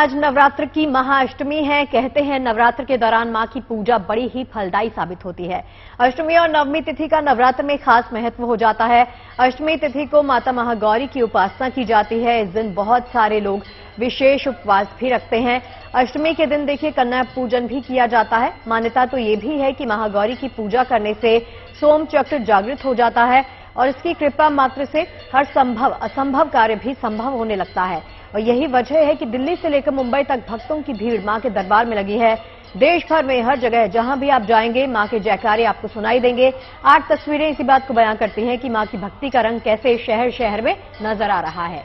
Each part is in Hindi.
आज नवरात्र की महाअष्टमी है। कहते हैं नवरात्र के दौरान मां की पूजा बड़ी ही फलदायी साबित होती है। अष्टमी और नवमी तिथि का नवरात्र में खास महत्व हो जाता है। अष्टमी तिथि को माता महागौरी की उपासना की जाती है। इस दिन बहुत सारे लोग विशेष उपवास भी रखते हैं। अष्टमी के दिन देखिए कन्या पूजन भी किया जाता है। मान्यता तो ये भी है कि महागौरी की पूजा करने से सोम चक्र जागृत हो जाता है और इसकी कृपा मात्र से हर संभव असंभव कार्य भी संभव होने लगता है। और यही वजह है कि दिल्ली से लेकर मुंबई तक भक्तों की भीड़ मां के दरबार में लगी है। देश भर में हर जगह जहां भी आप जाएंगे मां के जयकारे आपको सुनाई देंगे। 8 तस्वीरें इसी बात को बयां करती हैं कि मां की भक्ति का रंग कैसे शहर शहर में नजर आ रहा है।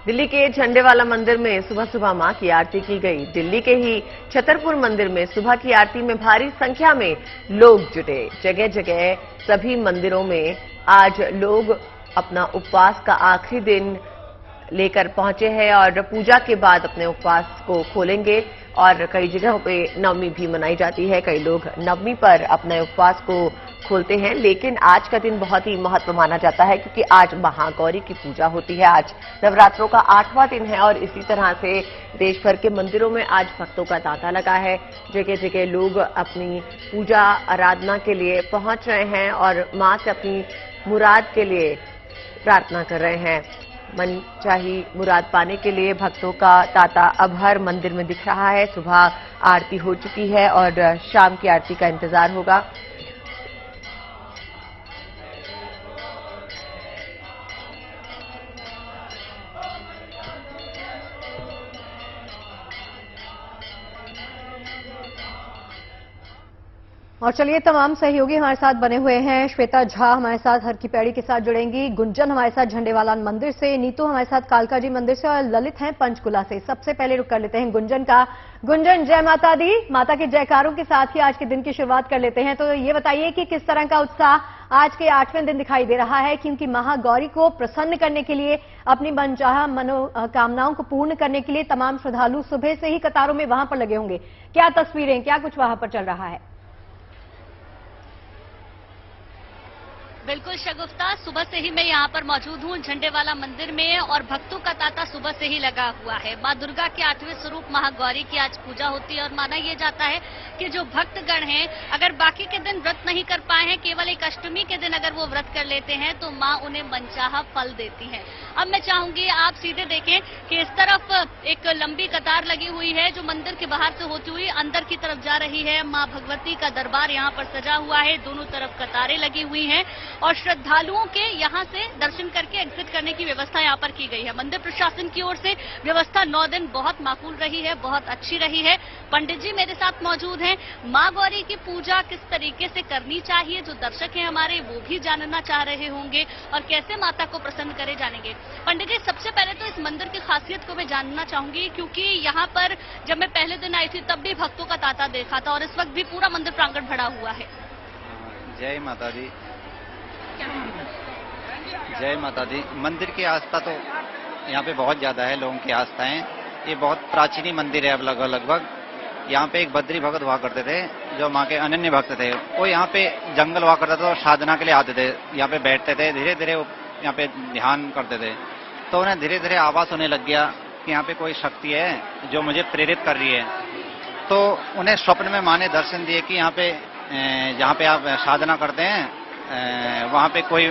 दिल्ली के झंडेवाला मंदिर में सुबह सुबह मां की आरती की गई। दिल्ली के ही छतरपुर मंदिर में सुबह की आरती में भारी संख्या में लोग जुटे। जगह जगह सभी मंदिरों में आज लोग अपना उपवास का आखिरी दिन लेकर पहुंचे हैं और पूजा के बाद अपने उपवास को खोलेंगे। और कई जगहों पे नवमी भी मनाई जाती है। कई लोग नवमी पर अपने उपवास को खोलते हैं, लेकिन आज का दिन बहुत ही महत्व माना जाता है क्योंकि आज महागौरी की पूजा होती है। आज नवरात्रों का 8वां दिन है और इसी तरह से देश भर के मंदिरों में आज भक्तों का तांता लगा है। जगह जगह लोग अपनी पूजा आराधना के लिए पहुंच रहे हैं और मां से अपनी मुराद के लिए प्रार्थना कर रहे हैं। मन चाही मुराद पाने के लिए भक्तों का तांता अब हर मंदिर में दिख रहा है। सुबह आरती हो चुकी है और शाम की आरती का इंतजार होगा। और चलिए तमाम सहयोगी हमारे साथ बने हुए हैं। श्वेता झा हमारे साथ हर की पैड़ी के साथ जुड़ेंगी, गुंजन हमारे साथ झंडेवाला मंदिर से, नीतू हमारे साथ कालका जी मंदिर से और ललित हैं पंचकुला से। सबसे पहले रुक कर लेते हैं गुंजन का। गुंजन, जय माता दी। माता के जयकारों के साथ ही आज के दिन की शुरुआत कर लेते हैं। तो ये बताइए कि किस तरह का उत्साह आज के 8वें दिन दिखाई दे रहा है, क्योंकि महागौरी को प्रसन्न करने के लिए, अपनी मनचाहा मनोकामनाओं को पूर्ण करने के लिए तमाम श्रद्धालु सुबह से ही कतारों में वहां पर लगे होंगे। क्या तस्वीरें, क्या कुछ वहां पर चल रहा है? बिल्कुल शगुफ्ता, सुबह से ही मैं यहाँ पर मौजूद हूँ झंडेवाला मंदिर में और भक्तों का तांता सुबह से ही लगा हुआ है। माँ दुर्गा के 8वें स्वरूप महागौरी की आज पूजा होती है और माना यह जाता है कि जो भक्तगण हैं अगर बाकी के दिन व्रत नहीं कर पाए हैं, केवल एक अष्टमी के दिन अगर वो व्रत कर लेते हैं तो माँ उन्हें मनचाहा फल देती है। अब मैं चाहूंगी आप सीधे देखें कि इस तरफ एक लंबी कतार लगी हुई है जो मंदिर के बाहर से होती हुई अंदर की तरफ जा रही है। माँ भगवती का दरबार यहाँ पर सजा हुआ है, दोनों तरफ कतारें लगी हुई हैं और श्रद्धालुओं के यहां से दर्शन करके एग्जिट करने की व्यवस्था यहां पर की गई है। मंदिर प्रशासन की ओर से व्यवस्था 9 दिन बहुत माकूल रही है, बहुत अच्छी रही है। पंडित जी मेरे साथ मौजूद हैं। मां गौरी की पूजा किस तरीके से करनी चाहिए, जो दर्शक हैं हमारे वो भी जानना चाह रहे होंगे और कैसे माता को प्रसन्न करे जानेंगे। पंडित जी, सबसे पहले तो इस मंदिर की खासियत को मैं जानना चाहूंगी, क्योंकि यहाँ पर जब मैं पहले दिन आई थी तब भी भक्तों का तांता देखा था और इस वक्त भी पूरा मंदिर प्रांगण भरा हुआ है। जय माता दी। जय माता दी। मंदिर की आस्था तो यहाँ पे बहुत ज्यादा है, लोगों की आस्थाएं। ये बहुत प्राचीनी मंदिर है। अब लगभग यहाँ पे एक बद्री भगत हुआ करते थे जो माँ के अनन्य भक्त थे। वो यहाँ पे जंगल हुआ करता था और साधना के लिए आते थे, यहाँ पे बैठते थे। धीरे धीरे वो यहाँ पे ध्यान करते थे तो उन्हें धीरे धीरे आभास होने लग गया कि यहाँ पे कोई शक्ति है जो मुझे प्रेरित कर रही है। तो उन्हें स्वप्न में माँ ने दर्शन दिए कि यहाँ पे जहाँ पे आप साधना करते हैं वहां पे कोई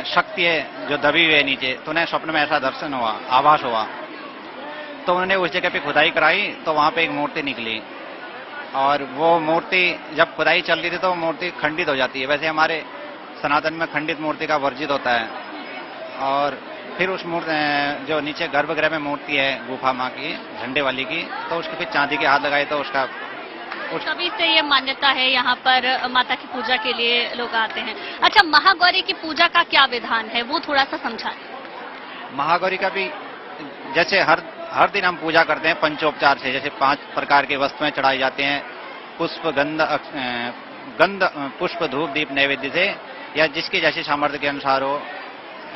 शक्ति है जो दबी हुई है नीचे। तो उन्हें स्वप्न में ऐसा दर्शन हुआ, आभास हुआ। तो उन्होंने उस जगह पे खुदाई कराई तो वहां पे एक मूर्ति निकली और वो मूर्ति जब खुदाई चल रही थी तो मूर्ति खंडित हो जाती है। वैसे हमारे सनातन में खंडित मूर्ति का वर्जित होता है। और फिर उस मूर्ति जो नीचे गर्भगृह में मूर्ति है गुफा माँ की झंडे वाली की, तो उसके फिर चांदी के हाथ लगाए तो उसका तभी से ये मान्यता है यहाँ पर माता की पूजा के लिए लोग आते हैं। अच्छा, महागौरी की पूजा का क्या विधान है वो थोड़ा सा समझाएं। महागौरी का भी जैसे हर दिन हम पूजा करते हैं पंचोपचार से। जैसे 5 प्रकार की वस्तुएं चढ़ाई जाती हैं, पुष्प गंध पुष्प धूप दीप नैवेद्य से, या जिसकी जैसी सामर्थ्य के अनुसार हो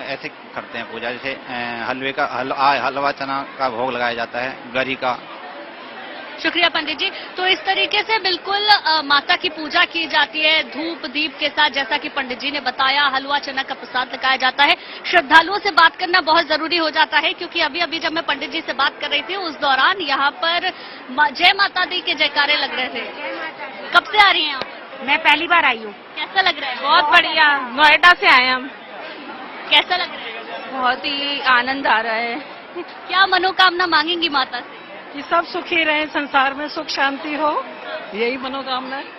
ऐसे करते हैं पूजा। जैसे हलवे का हलवा चना का भोग लगाया जाता है, गरी का, शुक्रिया पंडित जी। तो इस तरीके से बिल्कुल माता की पूजा की जाती है धूप दीप के साथ, जैसा कि पंडित जी ने बताया। हलवा चना का प्रसाद लगाया जाता है। श्रद्धालुओं से बात करना बहुत जरूरी हो जाता है, क्योंकि अभी अभी जब मैं पंडित जी से बात कर रही थी उस दौरान यहाँ पर जय माता दी के जयकारे लग रहे थे। कब से आ रही हैं आप? मैं पहली बार आई हूँ। कैसा लग रहा है? बहुत बढ़िया, नोएडा से आए हम। कैसा लग रहा है? बहुत ही आनंद आ रहा है क्या मनोकामना मांगेंगी माता से? कि सब सुखी रहे, संसार में सुख शांति हो, यही मनोकामना है।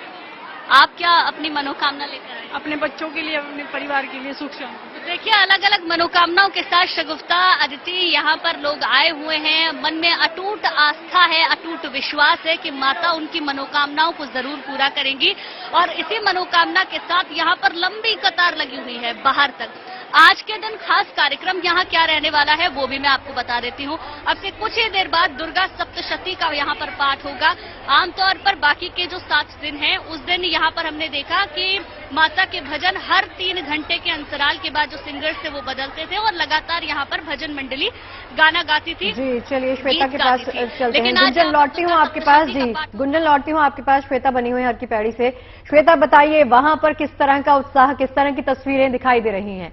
आप क्या अपनी मनोकामना लेकर आए? अपने बच्चों के लिए, अपने परिवार के लिए सुख शांति। देखिए, अलग अलग मनोकामनाओं के साथ शगुफ्ता अदिति यहाँ पर लोग आए हुए हैं। मन में अटूट आस्था है, अटूट विश्वास है कि माता उनकी मनोकामनाओं को जरूर पूरा करेंगी। और इसी मनोकामना के साथ यहाँ पर लंबी कतार लगी हुई है बाहर तक। आज के दिन खास कार्यक्रम यहाँ क्या रहने वाला है वो भी मैं आपको बता देती हूँ। अब से कुछ ही देर बाद दुर्गा सप्तशती का यहाँ पर पाठ होगा। आमतौर पर बाकी के जो 7 दिन हैं उस दिन यहाँ पर हमने देखा कि माता के भजन हर 3 घंटे के अंतराल के बाद जो सिंगर्स थे वो बदलते थे और लगातार यहाँ पर भजन मंडली गाना गाती थी। जी चलिए श्वेता के पास चलते हैं। लेकिन आज गुंजन लौटती हूँ आपके पास। जी गुंजन लौटती हूँ आपके पास। श्वेता बनी हुई है हर की पैड़ी से। श्वेता बताइए वहां पर किस तरह का उत्साह, किस तरह की तस्वीरें दिखाई दे रही हैं?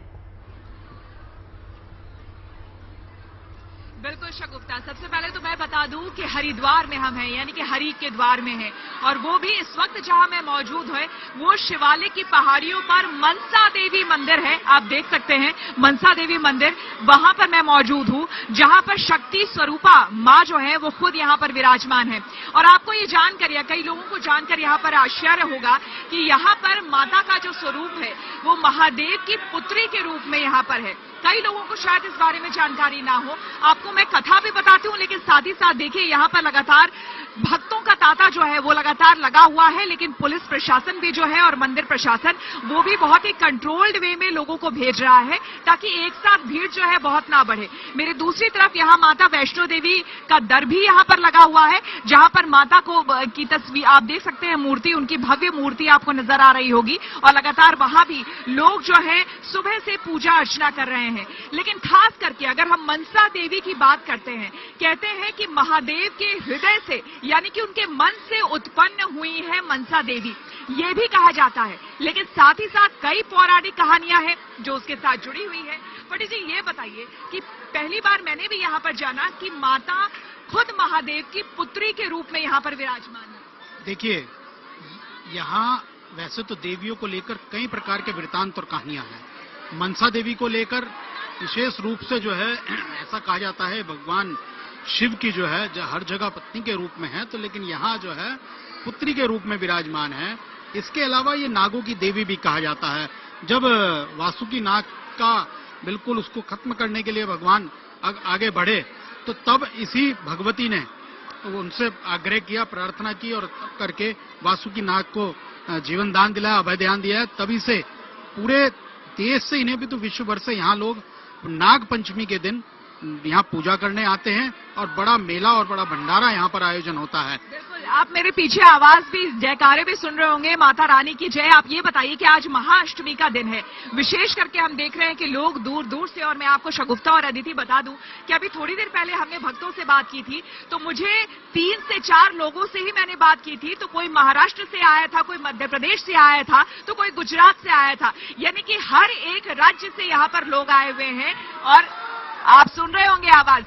बिल्कुल शगुफ्ता, सबसे पहले तो मैं बता दूं कि हरिद्वार में हम हैं, यानी कि हरि के द्वार में हैं। और वो भी इस वक्त जहां मैं मौजूद है वो शिवालिक की पहाड़ियों पर मनसा देवी मंदिर है। आप देख सकते हैं मनसा देवी मंदिर, वहां पर मैं मौजूद हूं, जहां पर शक्ति स्वरूपा मां जो है वो खुद यहां पर विराजमान है। और आपको ये जानकर या कई लोगों को जानकर यहां पर आश्चर्य होगा कि यहां पर माता का जो स्वरूप है वो महादेव की पुत्री के रूप में यहां पर है। कई लोगों को शायद इस बारे में जानकारी ना हो। आपको मैं कथा भी बताती हूँ, लेकिन साथ ही साथ देखिए यहाँ पर लगातार भक्तों का तांता जो है वो लगातार लगा हुआ है। लेकिन पुलिस प्रशासन भी जो है और मंदिर प्रशासन वो भी बहुत ही कंट्रोल्ड वे में लोगों को भेज रहा है ताकि एक साथ भीड़ जो है बहुत ना बढ़े। मेरे दूसरी तरफ यहाँ माता वैष्णो देवी का दर भी यहाँ पर लगा हुआ है, जहां पर माता को की तस्वीर आप देख सकते हैं। मूर्ति, उनकी भव्य मूर्ति आपको नजर आ रही होगी। और लगातार वहां भी लोग जो है सुबह से पूजा अर्चना कर रहे हैं। लेकिन खास करके अगर हम मनसा देवी की बात करते हैं, कहते हैं कि महादेव के हृदय से यानी कि उनके मन से उत्पन्न हुई है मनसा देवी, ये भी कहा जाता है। लेकिन साथ ही साथ कई पौराणिक कहानियां हैं जो उसके साथ जुड़ी हुई है। पंडित जी ये बताइए कि पहली बार मैंने भी यहाँ पर जाना कि माता खुद महादेव की पुत्री के रूप में यहाँ पर विराजमान है। देखिए, यहाँ वैसे तो देवियों को लेकर कई प्रकार के वृतांत और कहानियां हैं। मनसा देवी को लेकर विशेष रूप से जो है ऐसा कहा जाता है भगवान शिव की जो है हर जगह पत्नी के रूप में है, तो लेकिन यहाँ जो है पुत्री के रूप में विराजमान है। इसके अलावा ये नागों की देवी भी कहा जाता है। जब वासुकी नाग का बिल्कुल उसको खत्म करने के लिए भगवान आगे बढ़े तो तब इसी भगवती ने उनसे आग्रह किया, प्रार्थना की और तब करके वासुकी नाग को जीवन दान दिलाया, अभय दान दिया है। तभी से पूरे देश से इन्हें भी तो विश्व भर से यहाँ लोग नाग पंचमी के दिन यहाँ पूजा करने आते हैं और बड़ा मेला और बड़ा भंडारा यहाँ पर आयोजन होता है। बिल्कुल, आप मेरे पीछे आवाज भी, जयकारे भी सुन रहे होंगे, माता रानी की जय। आप ये बताइए कि आज महाअष्टमी का दिन है, विशेष करके हम देख रहे हैं कि लोग दूर दूर से, और मैं आपको शगुफ्ता और अदिति बता दूं कि अभी थोड़ी देर पहले हमने भक्तों से बात की थी तो मुझे 3 से 4 लोगों से ही मैंने बात की थी। तो कोई महाराष्ट्र से आया था, कोई मध्य प्रदेश से आया था, तो कोई गुजरात से आया था, यानी कि हर एक राज्य से यहाँ पर लोग आए हुए हैं। और आप सुन रहे होंगे आवाज,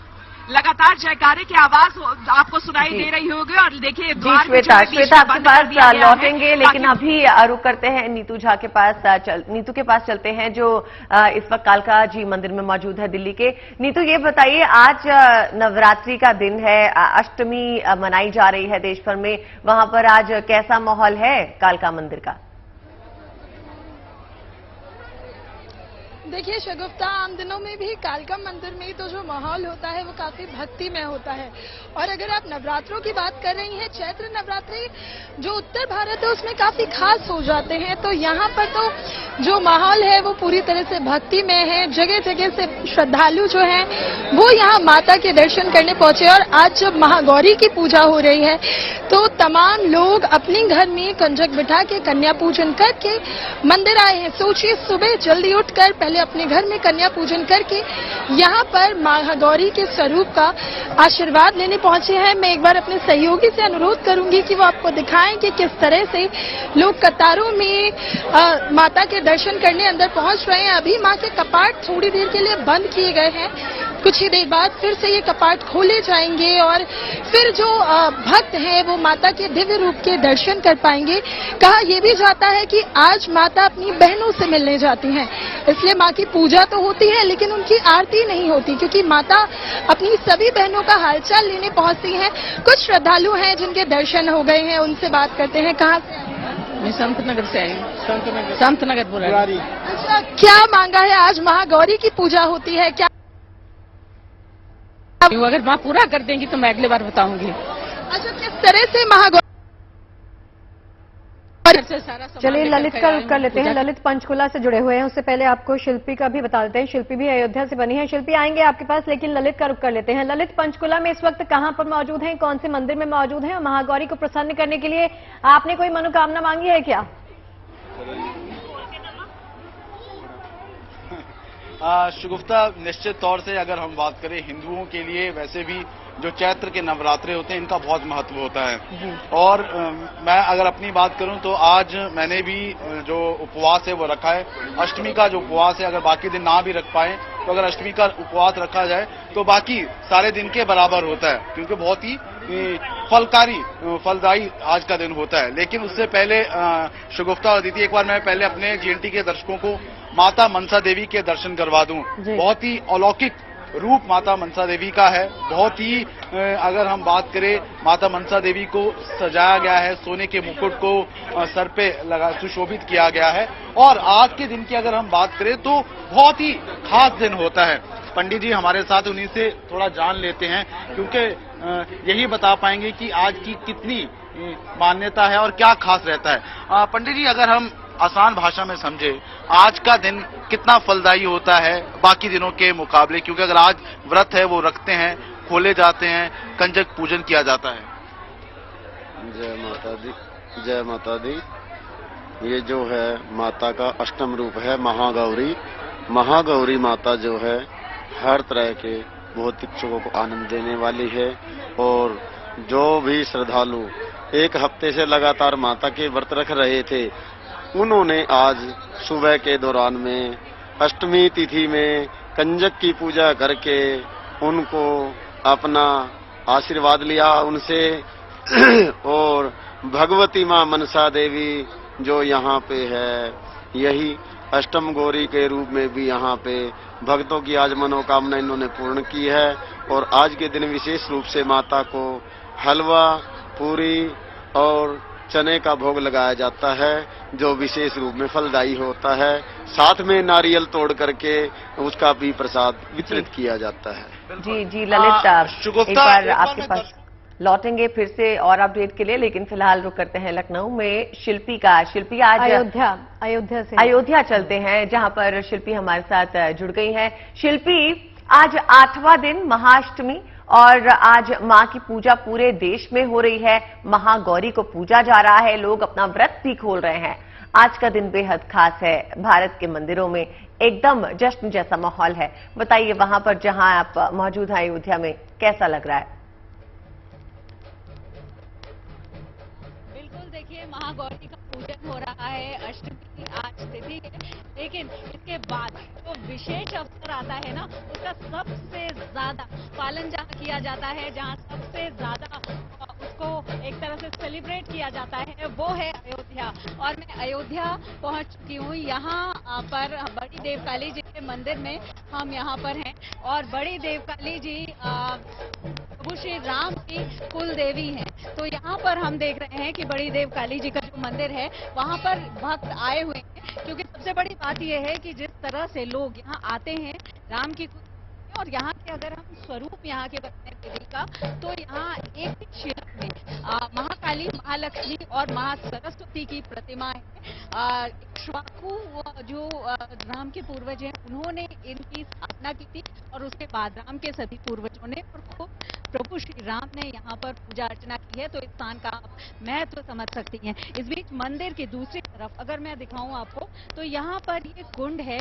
लगातार जयकारे की आवाज आपको सुनाई दे रही होगी। और देखिए श्वेता आपके पास लौटेंगे, लेकिन अभी रुक करते हैं नीतू झा के पास, नीतू के पास चलते हैं जो इस वक्त कालका जी मंदिर में मौजूद है दिल्ली के। नीतू ये बताइए, आज नवरात्रि का दिन है, अष्टमी मनाई जा रही है देश भर में, वहां पर आज कैसा माहौल है कालका मंदिर का? देखिए शगुफ्ता, आम दिनों में भी कालका मंदिर में तो जो माहौल होता है वो काफी भक्ति में होता है। और अगर आप नवरात्रों की बात कर रही हैं, चैत्र नवरात्रि जो उत्तर भारत है उसमें काफी खास हो जाते हैं, तो यहाँ पर तो जो माहौल है वो पूरी तरह से भक्ति में है। जगह जगह से श्रद्धालु जो हैं वो यहाँ माता के दर्शन करने पहुंचे। और आज जब महागौरी की पूजा हो रही है तो तमाम लोग अपने घर में कंजक बिठा के कन्या पूजन करके मंदिर आए हैं। सोचिए, सुबह जल्दी उठकर पहले पहले अपने घर में कन्या पूजन करके यहाँ पर महागौरी के स्वरूप का आशीर्वाद लेने पहुंचे हैं। मैं एक बार अपने सहयोगी से अनुरोध करूंगी कि वो आपको दिखाएं कि किस तरह से लोग कतारों में माता के दर्शन करने अंदर पहुंच रहे हैं। अभी मां के कपाट थोड़ी देर के लिए बंद किए गए हैं, कुछ ही देर बाद फिर से ये कपाट खोले जाएंगे और फिर जो भक्त हैं वो माता के दिव्य रूप के दर्शन कर पाएंगे। कहा यह भी जाता है कि आज माता अपनी बहनों से मिलने जाती हैं, इसलिए मां की पूजा तो होती है लेकिन उनकी आरती नहीं होती, क्योंकि माता अपनी सभी बहनों का हालचाल लेने पहुंचती हैं। कुछ श्रद्धालु हैं जिनके दर्शन हो गए हैं, उनसे बात करते हैं। कहाँ से आए हैं? मैं संतनगर से आई हूँ। संतनगर बोला। अच्छा, क्या मांगा है? आज महागौरी की पूजा होती है, क्या अगर माँ पूरा कर देंगी तो मैं अगली बार बताऊंगी। अच्छा, किस तरह से महागौरी से सारा सामान चलिए लेकर ललित के का आई रुख हूँ कर लेते हैं। पूजा ललित पंचकुला से जुड़े हुए हैं, उससे पहले आपको शिल्पी का भी बता देते हैं। शिल्पी भी अयोध्या से बनी है। शिल्पी आएंगे आपके पास, लेकिन ललित का रुख कर लेते हैं। ललित, पंचकुला में इस वक्त कहां पर मौजूद हैं, कौन से मंदिर में मौजूद हैं और महागौरी को प्रसन्न करने के लिए आपने कोई मनोकामना मांगी है क्या? शुगुफ्ता, निश्चित तौर से अगर हम बात करें हिंदुओं के लिए, वैसे भी जो चैत्र के नवरात्रे होते हैं इनका बहुत महत्व होता है। और मैं अगर अपनी बात करूं तो आज मैंने भी जो उपवास है वो रखा है। अष्टमी का जो उपवास है, अगर बाकी दिन ना भी रख पाए तो अगर अष्टमी का उपवास रखा जाए तो बाकी सारे दिन के बराबर होता है, क्योंकि बहुत ही फलदायी आज का दिन होता है। लेकिन उससे पहले शुगुफ्ता और दीदी, एक बार मैं पहले अपने GNT के दर्शकों को माता मनसा देवी के दर्शन करवा दूं। बहुत ही अलौकिक रूप माता मनसा देवी का है। बहुत ही अगर हम बात करें, माता मनसा देवी को सजाया गया है, सोने के मुकुट को सर पे लगा सुशोभित किया गया है। और आज के दिन की अगर हम बात करें तो बहुत ही खास दिन होता है। पंडित जी हमारे साथ, उन्हीं से थोड़ा जान लेते हैं, क्योंकि यही बता पाएंगे कि आज की कितनी मान्यता है और क्या खास रहता है। पंडित जी, अगर हम आसान भाषा में समझे, आज का दिन कितना फलदायी होता है बाकी दिनों के मुकाबले, क्योंकि अगर आज व्रत है वो रखते हैं, खोले जाते हैं, कंजक पूजन किया जाता है। जय माता दी, जय माता दी। ये जो है माता का अष्टम रूप है महागौरी। महागौरी माता जो है हर तरह के भौतिक सुखों को आनंद देने वाली है। और जो भी श्रद्धालु एक हफ्ते से लगातार माता के व्रत रख रहे थे, उन्होंने आज सुबह के दौरान में अष्टमी तिथि में कंजक की पूजा करके उनको अपना आशीर्वाद लिया उनसे। और भगवती मां मनसा देवी जो यहाँ पे है, यही अष्टम गौरी के रूप में भी यहाँ पे भक्तों की आज मनोकामना इन्होंने पूर्ण की है। और आज के दिन विशेष रूप से माता को हलवा, पूरी और चने का भोग लगाया जाता है, जो विशेष रूप में फलदायी होता है। साथ में नारियल तोड़ करके उसका भी प्रसाद वितरित किया जाता है। जी ललित, एक बार आपके पास लौटेंगे फिर से और अपडेट के लिए, लेकिन फिलहाल रुक करते हैं लखनऊ में शिल्पी का। शिल्पी, आज अयोध्या चलते हैं, जहां पर शिल्पी हमारे साथ जुड़ गई हैं। शिल्पी, आज 8वां दिन महाअष्टमी और आज मां की पूजा पूरे देश में हो रही है। महागौरी को पूजा जा रहा है, लोग अपना व्रत भी खोल रहे हैं। आज का दिन बेहद खास है। भारत के मंदिरों में एकदम जश्न जैसा माहौल है। बताइए, वहां पर जहां आप मौजूद हैं अयोध्या में, कैसा लग रहा है? बिल्कुल, देखिए महागौरी का पूजन हो रहा है। अष्टमी की आज तिथि है, लेकिन इसके बाद जो विशेष अवसर आता है ना, उसका सबसे ज्यादा पालन जहाँ किया जाता है, जहाँ सबसे ज्यादा उसको एक तरह से सेलिब्रेट किया जाता है, वो है अयोध्या। और मैं अयोध्या पहुंच चुकी हूँ। यहाँ पर बड़ी देवकाली जी के मंदिर में हम यहाँ पर हैं और बड़ी देवकाली जी प्रभु श्री राम की कुल देवी हैं। तो यहाँ पर हम देख रहे हैं कि बड़ी देवकाली जी का जो मंदिर है वहाँ पर भक्त आए हुए हैं, क्योंकि सबसे बड़ी बात यह है कि जिस तरह से लोग यहाँ आते हैं राम की, और यहाँ के अगर हम स्वरूप यहाँ के बताएं देवी का, तो यहाँ एक शिला में महाकाली, महालक्ष्मी और मां सरस्वती की प्रतिमा है। इक्ष्वाकु जो राम के पूर्वज हैं, उन्होंने इनकी स्थापना की थी और उसके बाद राम के सभी पूर्वजों ने और खुद प्रभु श्री राम ने यहाँ पर पूजा अर्चना की है। तो इस स्थान का आप महत्व समझ सकती हैं। इस बीच मंदिर की दूसरी तरफ अगर मैं दिखाऊं आपको, तो यहाँ पर ये कुंड है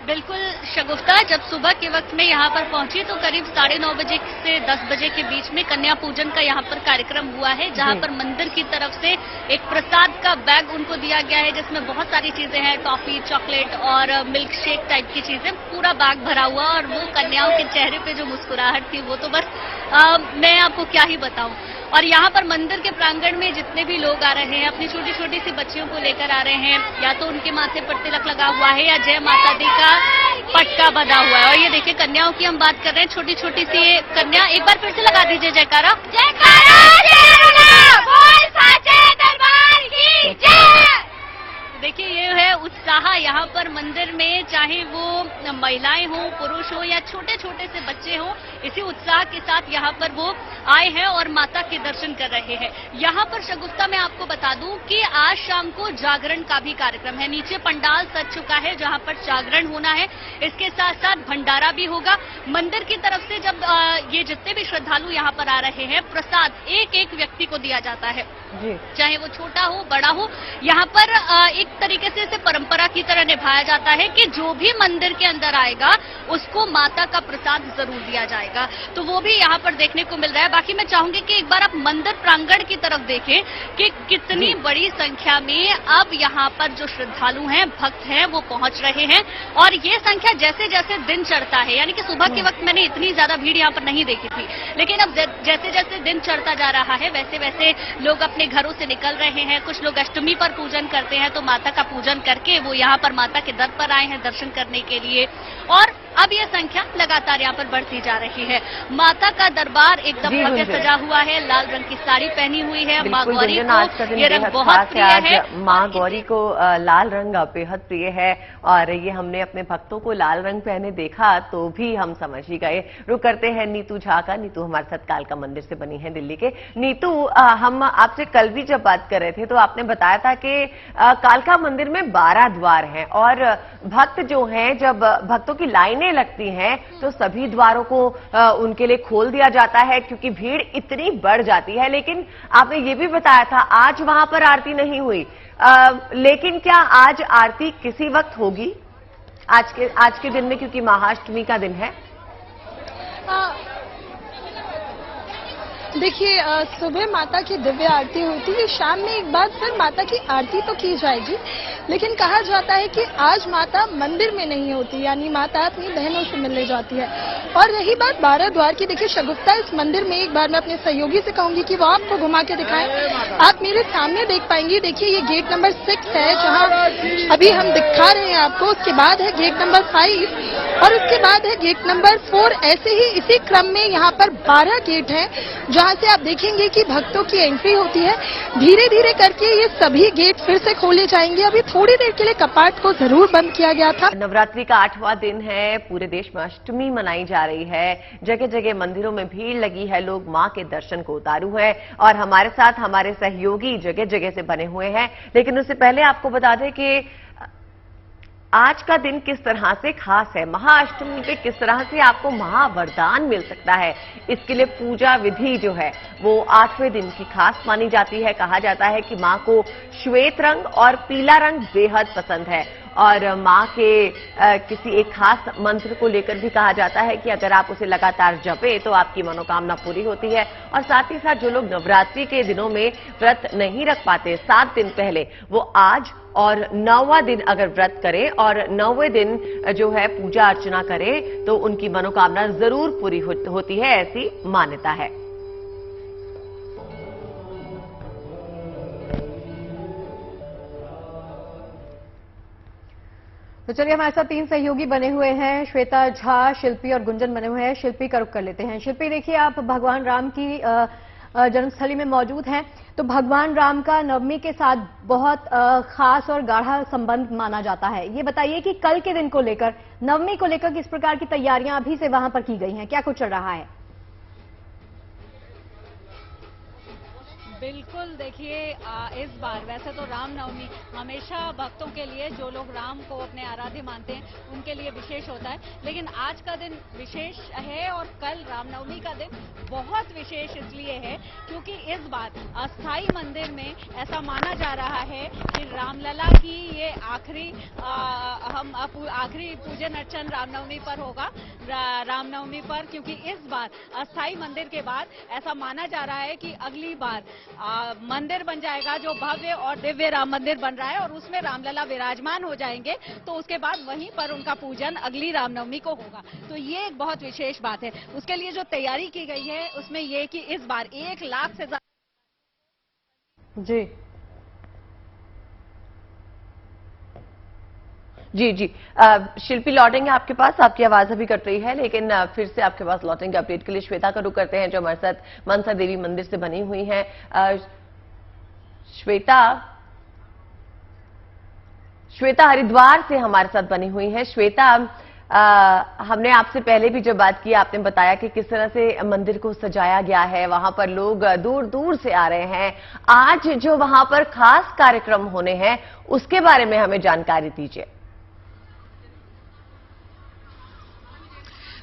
बिल्कुल शगुफ्ता, जब सुबह के वक्त में यहाँ पर पहुंची तो करीब 9:30 बजे से 10 बजे के बीच में कन्या पूजन का यहाँ पर कार्यक्रम हुआ है, जहाँ पर मंदिर की तरफ से एक प्रसाद का बैग उनको दिया गया है, जिसमें बहुत सारी चीजें हैं, टॉफी, चॉकलेट और मिल्क शेक टाइप की चीजें, पूरा बैग भरा हुआ। और वो कन्याओं के चेहरे पे जो मुस्कुराहट थी वो तो बस मैं आपको क्या ही बताऊं। और यहाँ पर मंदिर के प्रांगण में जितने भी लोग आ रहे हैं, अपनी छोटी छोटी सी बच्चियों को लेकर आ रहे हैं, या तो उनके माथे पर तिलक लगा हुआ है या जय माता दी का पटका बंधा हुआ है। और ये देखिए कन्याओं की हम बात कर रहे हैं, छोटी छोटी सी ये कन्या, एक बार फिर से लगा दीजिए जयकारा। देखिए ये है उत्साह यहाँ पर मंदिर में, चाहे वो महिलाएं हो, पुरुष हो या छोटे छोटे से बच्चे हो, इसी उत्साह के साथ यहाँ पर वो आए हैं और माता के दर्शन कर रहे हैं। यहाँ पर शगुफ्ता मैं आपको बता दूं कि आज शाम को जागरण का भी कार्यक्रम है। नीचे पंडाल सज चुका है जहाँ पर जागरण होना है, इसके साथ साथ भंडारा भी होगा। मंदिर की तरफ से जब ये जितने भी श्रद्धालु यहाँ पर आ रहे हैं, प्रसाद एक एक व्यक्ति को दिया जाता है, चाहे वो छोटा हो बड़ा हो। यहाँ पर एक तरीके से इसे परंपरा की तरह निभाया जाता है कि जो भी मंदिर के अंदर आएगा उसको माता का प्रसाद जरूर दिया जाएगा, तो वो भी यहाँ पर देखने को मिल रहा है। बाकी मैं चाहूंगी कि एक बार आप मंदिर प्रांगण की तरफ देखें कि कितनी बड़ी संख्या में अब यहाँ पर जो श्रद्धालु हैं, भक्त हैं, वो पहुंच रहे हैं। और ये संख्या जैसे जैसे दिन चढ़ता है, यानी कि सुबह के वक्त मैंने इतनी ज्यादा भीड़ यहाँ पर नहीं देखी थी, लेकिन अब जैसे जैसे दिन चढ़ता जा रहा है वैसे वैसे लोग अपने घरों से निकल रहे हैं। कुछ लोग अष्टमी पर पूजन करते हैं, तो माता का पूजन करके वो यहाँ पर माता के दर पर आए हैं दर्शन करने के लिए। और अब यह संख्या लगातार यहाँ पर बढ़ती जा रही है। माता का दरबार एकदम भव्य सजा हुआ है, लाल रंग की साड़ी पहनी हुई है। माँ गौरी को ये रंग बहुत प्रिय है। माँ गौरी को लाल रंग बेहद प्रिय है, और ये हमने अपने भक्तों को लाल रंग पहने देखा तो भी हम समझ ही गए। रुक करते हैं नीतू झा का। नीतू हमारे साथ कालका मंदिर से बनी है दिल्ली के। नीतू, हम आपसे कल भी जब बात कर रहे थे तो आपने बताया था कि कालका मंदिर में 12 द्वार हैं, और भक्त जो हैं, जब भक्तों की लाइनें लगती हैं तो सभी द्वारों को उनके लिए खोल दिया जाता है, क्योंकि भीड़ इतनी बढ़ जाती है। लेकिन आपने ये भी बताया था आज वहां पर आरती नहीं हुई, लेकिन क्या आज आरती किसी वक्त होगी आज के दिन में, क्योंकि महाअष्टमी का दिन है? देखिए, सुबह माता की दिव्य आरती होती है, शाम में एक बार फिर माता की आरती तो की जाएगी, लेकिन कहा जाता है कि आज माता मंदिर में नहीं होती, यानी माता अपनी बहनों से मिलने जाती है। और रही बात 12 द्वार की, देखिए शगुफ्ता, इस मंदिर में एक बार मैं अपने सहयोगी से कहूंगी कि वो आपको घुमा के दिखाएं। आप मेरे सामने देख पाएंगे, देखिए ये गेट नंबर 6 है जहाँ अभी हम दिखा रहे हैं आपको। उसके बाद है गेट नंबर 5 और उसके बाद है गेट नंबर 4। ऐसे ही इसी क्रम में यहाँ पर 12 गेट हैं जहाँ से आप देखेंगे कि भक्तों की एंट्री होती है। धीरे धीरे करके ये सभी गेट फिर से खोले जाएंगे। अभी थोड़ी देर के लिए कपाट को जरूर बंद किया गया था। नवरात्रि का 8वां दिन है, पूरे देश में अष्टमी मनाई जा रही है। जगह जगह मंदिरों में भीड़ लगी है, लोग मां के दर्शन को उतारू हैं, और हमारे साथ हमारे सहयोगी जगह जगह से बने हुए हैं। लेकिन उससे पहले आपको बता दें कि आज का दिन किस तरह से खास है, महाअष्टमी पे किस तरह से आपको महावरदान मिल सकता है, इसके लिए पूजा विधि जो है वो 8वें दिन की खास मानी जाती है। कहा जाता है कि मां को श्वेत रंग और पीला रंग बेहद पसंद है, और मां के किसी एक खास मंत्र को लेकर भी कहा जाता है कि अगर आप उसे लगातार जपे तो आपकी मनोकामना पूरी होती है। और साथ ही साथ जो लोग नवरात्रि के दिनों में व्रत नहीं रख पाते 7 दिन पहले, वो आज और 9वां दिन अगर व्रत करें और 9वें दिन जो है पूजा अर्चना करें तो उनकी मनोकामना जरूर पूरी होती है, ऐसी मान्यता है। तो चलिए, हमारे साथ 3 सहयोगी बने हुए हैं, श्वेता झा, शिल्पी और गुंजन बने हुए हैं। शिल्पी का रुख कर लेते हैं। शिल्पी, देखिए आप भगवान राम की जन्मस्थली में मौजूद हैं, तो भगवान राम का नवमी के साथ बहुत खास और गाढ़ा संबंध माना जाता है। ये बताइए कि कल के दिन को लेकर, नवमी को लेकर किस प्रकार की तैयारियां अभी से वहां पर की गई हैं, क्या कुछ चल रहा है? बिल्कुल, देखिए इस बार वैसे तो रामनवमी हमेशा भक्तों के लिए, जो लोग राम को अपने आराध्य मानते हैं, उनके लिए विशेष होता है, लेकिन आज का दिन विशेष है और कल रामनवमी का दिन बहुत विशेष इसलिए है क्योंकि इस बार अस्थाई मंदिर में ऐसा माना जा रहा है कि रामलला की ये आखिरी पूजन अर्चन रामनवमी पर होगा, रामनवमी पर, क्योंकि इस बार अस्थाई मंदिर के बाद ऐसा माना जा रहा है कि अगली बार मंदिर बन जाएगा जो भव्य और दिव्य राम मंदिर बन रहा है और उसमें रामलला विराजमान हो जाएंगे, तो उसके बाद वहीं पर उनका पूजन अगली रामनवमी को होगा। तो ये एक बहुत विशेष बात है। उसके लिए जो तैयारी की गई है उसमें ये कि इस बार 1 लाख से ज्यादा। जी जी जी शिल्पी, लौटेंगे आपके पास, आपकी आवाज अभी कट रही है, लेकिन फिर से आपके पास लौटेंगे अपडेट के लिए। श्वेता का रुख करते हैं जो हमारे साथ मनसा देवी मंदिर से बनी हुई हैं। श्वेता हरिद्वार से हमारे साथ बनी हुई है। श्वेता, हमने आपसे पहले भी जब बात की, आपने बताया कि किस तरह से मंदिर को सजाया गया है, वहां पर लोग दूर दूर से आ रहे हैं। आज जो वहां पर खास कार्यक्रम होने हैं उसके बारे में हमें जानकारी दीजिए।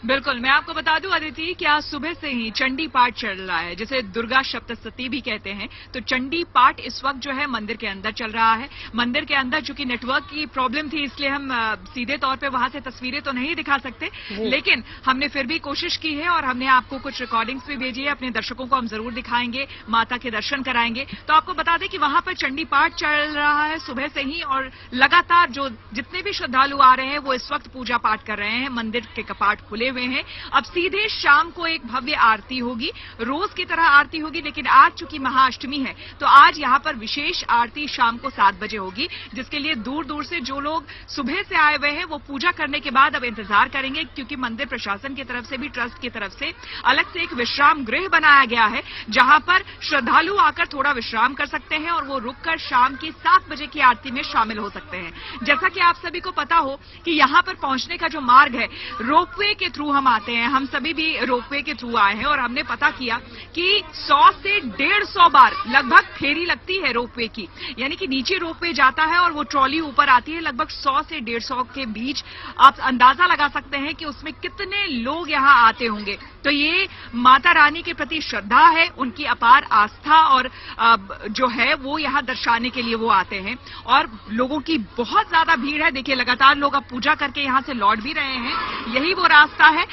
बिल्कुल, मैं आपको बता दूं अदिति कि आज सुबह से ही चंडी पाठ चल रहा है, जिसे दुर्गा सप्तशती भी कहते हैं। तो चंडी पाठ इस वक्त जो है मंदिर के अंदर चल रहा है। मंदिर के अंदर चूंकि नेटवर्क की प्रॉब्लम थी, इसलिए हम सीधे तौर पे वहां से तस्वीरें तो नहीं दिखा सकते, लेकिन हमने फिर भी कोशिश की है और हमने आपको कुछ रिकॉर्डिंग्स भी भेजी है। अपने दर्शकों को हम जरूर दिखाएंगे, माता के दर्शन कराएंगे। तो आपको बता दें कि वहां पर चंडी पाठ चल रहा है सुबह से ही, और लगातार जो जितने भी श्रद्धालु आ रहे हैं वो इस वक्त पूजा पाठ कर रहे हैं। मंदिर के कपाट खुले हुए हैं। अब सीधे शाम को एक भव्य आरती होगी, रोज की तरह आरती होगी, लेकिन आज चूंकि महाअष्टमी है तो आज यहां पर विशेष आरती शाम को 7 बजे होगी, जिसके लिए दूर दूर से जो लोग सुबह से आए हुए हैं वो पूजा करने के बाद अब इंतजार करेंगे, क्योंकि मंदिर प्रशासन की तरफ से भी, ट्रस्ट की तरफ से अलग से एक विश्राम गृह बनाया गया है, जहां पर श्रद्धालु आकर थोड़ा विश्राम कर सकते हैं और वो रुककर शाम की 7 बजे की आरती में शामिल हो सकते हैं। जैसा कि आप सभी को पता हो कि यहां पर पहुंचने का जो मार्ग है, रोपवे के थ्रू हम आते हैं। हम सभी भी रोपवे के थ्रू आए हैं और हमने पता किया कि 100 से 150 बार लगभग फेरी लगती है रोपवे की, यानी कि नीचे रोपवे जाता है और वो ट्रॉली ऊपर आती है। लगभग 100 से 150 के बीच आप अंदाजा लगा सकते हैं कि उसमें कितने लोग यहां आते होंगे। तो ये माता रानी के प्रति श्रद्धा है, उनकी अपार आस्था और जो है वो यहां दर्शाने के लिए वो आते हैं। और लोगों की बहुत ज्यादा भीड़ है। देखिए, लगातार लोग अब पूजा करके यहां से लौट भी रहे हैं। यही वो रास्ता है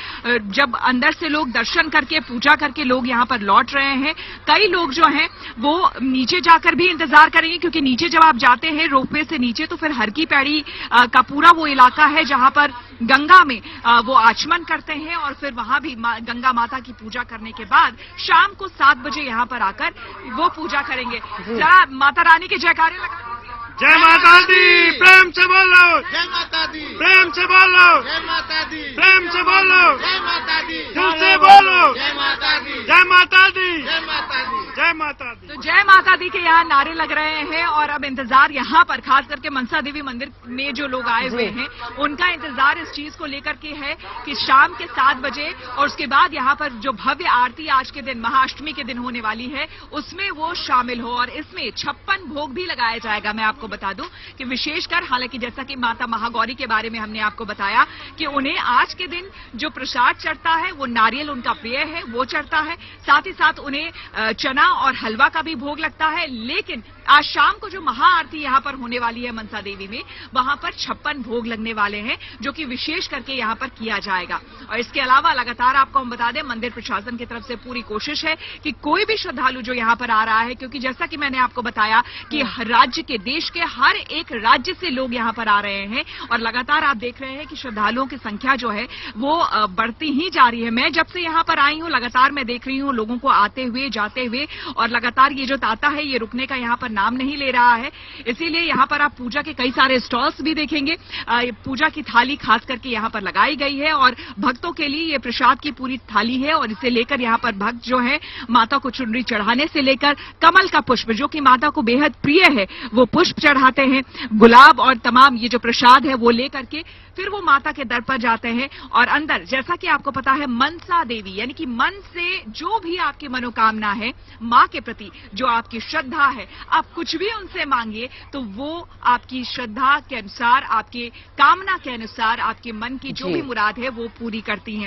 जब अंदर से लोग दर्शन करके, पूजा करके लोग यहां पर लौट रहे हैं। कई लोग जो हैं वो नीचे जाकर भी इंतजार करेंगे, क्योंकि नीचे जब आप जाते हैं रोपवे से नीचे तो फिर हर की पैड़ी का पूरा वो इलाका है जहां पर गंगा में वो आचमन करते हैं और फिर वहां भी गंगा माता की पूजा करने के बाद शाम को 7 बजे यहां पर आकर वो पूजा करेंगे। जरा माता रानी के जयकारे लगा। जय माता दी, प्रेम से बोलो। जय माता दी, प्रेम से बोलो। जय माता दी, प्रेम से बोलो। जय माता दी, दिल से बोलो। जय माता दी, जय माता दी, जय माता दी, जय माता दी। तो जय माता दी के यहाँ नारे लग रहे हैं और अब इंतजार यहाँ पर खास करके मनसा देवी मंदिर में जो लोग आए हुए हैं उनका इंतजार इस चीज को लेकर के है कि शाम के 7 बजे और उसके बाद यहाँ पर जो भव्य आरती आज के दिन महाअष्टमी के दिन होने वाली है उसमें वो शामिल हो, और इसमें 56 भोग भी लगाया जाएगा। मैं आपको बता दूं कि विशेषकर, हालांकि जैसा कि माता महागौरी के बारे में हमने आपको बताया कि उन्हें आज के दिन जो प्रसाद चढ़ता है वो नारियल उनका प्रिय है, वो चढ़ता है। साथ ही साथ उन्हें चना और हलवा का भी भोग लगता है। लेकिन आज शाम को जो महाआरती यहाँ पर होने वाली है मनसा देवी में, वहां पर 56 भोग लगने वाले हैं, जो कि विशेष करके यहाँ पर किया जाएगा। और इसके अलावा लगातार आपको हम बता दें, मंदिर प्रशासन की तरफ से पूरी कोशिश है कि कोई भी श्रद्धालु जो यहाँ पर आ रहा है, क्योंकि जैसा कि मैंने आपको बताया कि राज्य के, देश के हर एक राज्य से लोग यहाँ पर आ रहे हैं और लगातार आप देख रहे हैं कि श्रद्धालुओं की संख्या जो है वो बढ़ती ही जा रही है। मैं जब से यहाँ पर आई हूँ लगातार मैं देख रही हूँ लोगों को आते हुए, जाते हुए, और लगातार ये जो तांता है ये रुकने का यहाँ पर नाम नहीं ले रहा है। इसीलिए यहाँ पर आप पूजा के कई सारे स्टॉल्स भी देखेंगे। पूजा की थाली खास करके यहाँ पर लगाई गई है और भक्तों के लिए ये प्रसाद की पूरी थाली है, और इसे लेकर यहाँ पर भक्त जो है माता को चुनरी चढ़ाने से लेकर कमल का पुष्प, जो कि माता को बेहद प्रिय है, वो पुष्प चढ़ाते हैं। गुलाब और तमाम ये जो प्रसाद है वो लेकर के फिर वो माता के दर पर जाते हैं और अंदर जैसा कि आपको पता है मनसा देवी यानी कि मन से जो भी आपकी मनोकामना है माँ के प्रति, जो आपकी श्रद्धा है, आप कुछ भी उनसे मांगिए तो वो आपकी श्रद्धा के अनुसार, आपके कामना के अनुसार, आपके मन की जो भी मुराद है वो पूरी करती हैं।